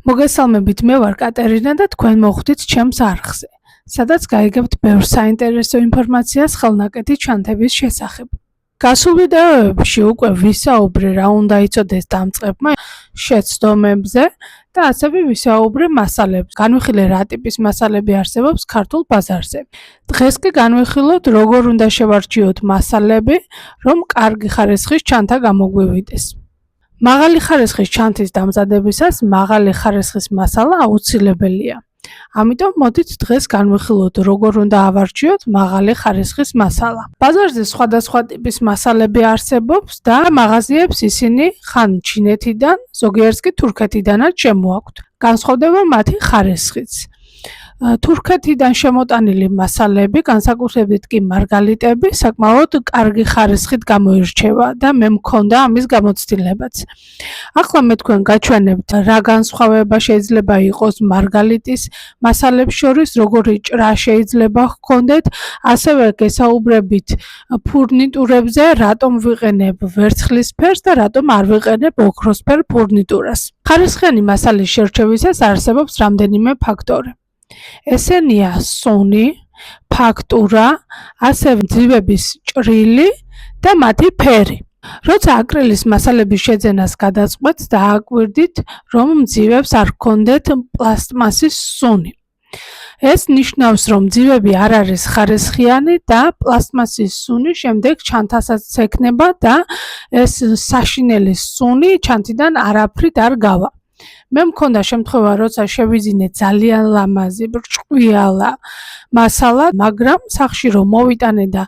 მოგესალმებით, მე ვარ კატერინა და თქვენ მოხვდით ჩემს არხზე, სადაც გაიგებთ ბევრ საინტერესო ინფორმაციას ხელნაკეთი ჩანთების შესახებ. გასულ ვიდეოებში უკვე ვისაუბრე რა უნდა იცოდეს დამწყებმა შეცდომებზე და ასევე ვისაუბრე მასალებზე. განვიხილე რა ტიპის მასალები არსებობს ქართულ ბაზარზე. დღეს კი განვიხილოთ როგორ უნდა შევარჩიოთ მასალები, რომ კარგი ხარისხის ჩანთა გამოგვივიდეს. მაღალი ხარისხის ჩანთის დამზადებისას მაღალი ხარისხის მასალა აუცილებელია. ამიტომ მოდით დღეს განვიხილოთ როგორ უნდა ავარჩიოთ მაღალი ხარისხის მასალა. ბაზარზე სხვადასხვა ტიპის მასალები არსებობს და მაღაზიებს ისინი ხან ჩინეთიდან, ზოგიერთს კი თურქეთიდანაც შემოაქვთ. განსხვავდება მათი ხარისხიც. თურქეთიდან შემოტანილი მასალები, განსაკუთრებით კი მარგალიტები, საკმაოდ კარგი ხარისხით გამოირჩევა და მე მქონდა ამის გამოცდილებაც. ახლა მე თქვენ გაჩვენებთ რა განსხვავება შეიძლება იყოს მარგალიტის მასალებს შორის, როგორი ჭრა შეიძლება ჰქონდეთ, ასევე გესაუბრებით ფურნიტურებზე, რატომ ვიყენებ ვერცხლის ფერს და რატომ არ ვიყენებ ოქროსფერ ფურნიტურას. ხარისხიანი მასალის შერჩევისას არსებობს რამდენიმე ფაქტორი. ესენია სუნი, ფაქტურა, ასევე ძივების ჭრილი და მათი ფერი. როცა აკრილის მასალების შეძენას გადაწყვეტთ, დააკვირდით, რომ ძივებს არ ჰქონდეთ პლასტმასის სუნი. ეს ნიშნავს, რომ ძივები არ არის ხარისხიანი და პლასტმასის სუნი შემდეგ ჩანთასაც ექნება და ეს საშინელი სუნი ჩანთიდან არაფრით არ გავა. მე მქონდა შემთხვევა, როცა შევიძინე ძალიან ლამაზი, ბრჭყვიალა მასალა, მაგრამ სახში რომ მოვიტანე და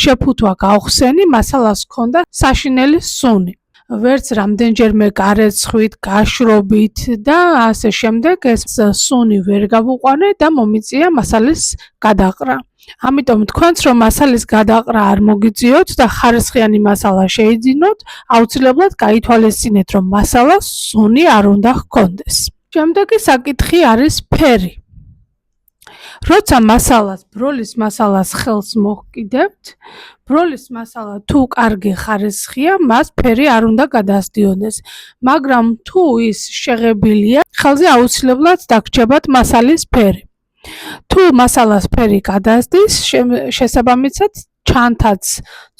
შეფუთვა გავხსენი, მასალას ჰქონდა საშინელი სუნი. ვერც რამდენჯერმე გარეცხვით, გაშრობით და ასე შემდეგ ეს სუნი ვერ გავუყვანე და მომიწია მასალის გადაყრა. ამიტომ თქვენც რომ მასალის გადაყრა არ მოგიწიოთ და ხარისხიანი მასალა შეიძინოთ, აუცილებლად გაითვალისწინეთ, რომ მასალას სუნი არ უნდა ჰქონდეს. შემდეგი საკითხი არის ფერი. როცა ბროლის მასალას ხელს მოჰკიდებთ, ბროლის მასალა თუ კარგი ხარისხია, მას ფერი არ უნდა გადაასდიოდეს, მაგრამ თუ ის შეღებილია, ხელზე აუცილებლად დაგრჩებათ მასალის ფერი. თუ მასალას ფერი გადაასდის, შესაბამისად ჩანთაც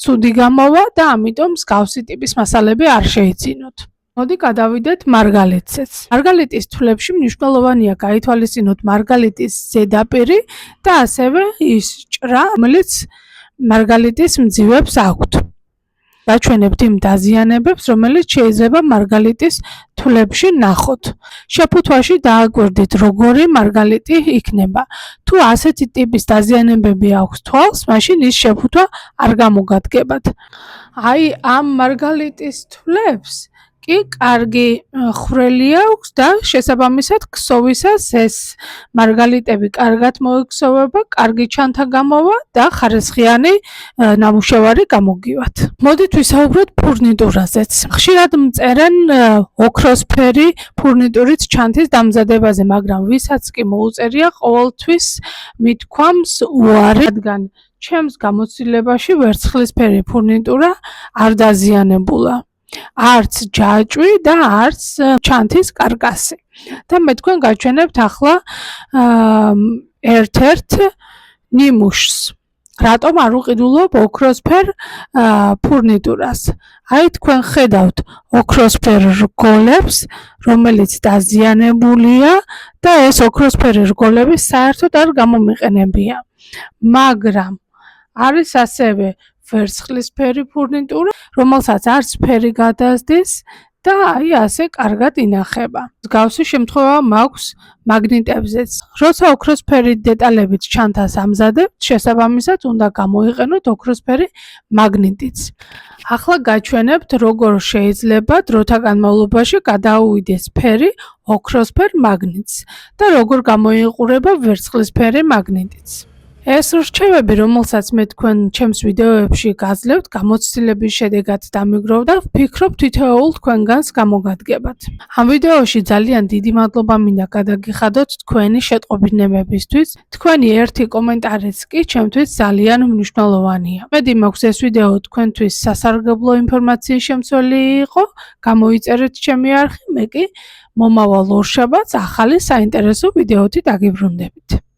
ცუდი გამოვა და ამიტომ მსგავსი ტიპის მასალები არ შეიძინოთ. მოდი გადავიდეთ მარგალიტზეც. მარგალიტის თვლებში მნიშვნელოვანია გაითვალისწინოთ მარგალიტის ზედაპირი და ასევე ის ჭრა, რომელიც მარგალიტის მძივებს აქვთ. გაჩვენებთ იმ დაზიანებებს, რომელიც შეიძლება მარგალიტის თვლებში ნახოთ. შეფუთვაში დააკვირდით, როგორი მარგალიტი იქნება. თუ ასეთი ტიპის დაზიანებები აქვს თვალს, მაშინ ის შეფუთვა არ გამოგადგებათ. ამ მარგალიტის თვლებს კი კარგი ხვრელი აქვს და შესაბამისად ქსოვისას ეს მარგალიტები კარგად მოექსოვება, კარგი ჩანთა გამოვა და ხარისხიანი ნამუშევარი გამოგივათ. მოდით ვისაუბროთ ფურნიტურაზეც. ხშირად მწერენ ოქროსფერი ფურნიტურით ჩანთის დამზადებაზე, მაგრამ ვისაც კი მოუწერია, ყოველთვის მithქვამს უარი, რადგან ჩემს გამოცდილებაში ვერცხლისფერი ფურნიტურა არ დაზიანებულა. არც ჯაჭვი და არც ჩანთის კარკასი. და მე თქვენ გაჩვენებთ ახლა ერთ-ერთ ნიმუშს. რატომ არ უყიდულობ ოქროსფერ ფურნიტურას? თქვენ ხედავთ ოქროსფერ რგოლებს, რომელიც დაზიანებულია და ეს ოქროსფერი რგოლები საერთოდ არ გამომიყენებია. მაგრამ არის ასევე ვერცხლისფერი ფურნიტურა, რომელსაც არც ფერი გადაასდის და ასე კარგად ინახება. მსგავსი შემთხვევა მაქვს მაგნიტებზეც. როცა ოქროსფერი დეტალებით ჩანთას ამზადებთ, შესაბამისად უნდა გამოიყენოთ ოქროსფერი მაგნიტიც. ახლა გაჩვენებთ, როგორ შეიძლება დროთა განმავლობაში გადაუვიდეს ფერი ოქროსფერ მაგნიტს და როგორ გამოიყურება ვერცხლისფერი მაგნიტიც. ეს რჩევები, რომელსაც მე თქვენ ჩემს ვიდეოებში გაძლევთ, გამოცდილების შედეგად დამიგროვ და ვფიქრობ თითოეულ თქვენგანს გამოგადგებათ. ამ ვიდეოში ძალიან დიდი მადლობა მინდა გადაგიხადოთ თქვენი შეტყობინებებისთვის. თქვენი ერთი კომენტარიც კი ჩემთვის ძალიან მნიშვნელოვანია. მედი მაქვს ეს ვიდეო თქვენთვის სასარგებლო ინფორმაციის შემცველი იყო, გამოიწერეთ ჩემი არხი, მე კი მომავალ ორ შაბათს ახალი საინტერესო ვიდეოთი დაგიბრუნდებით.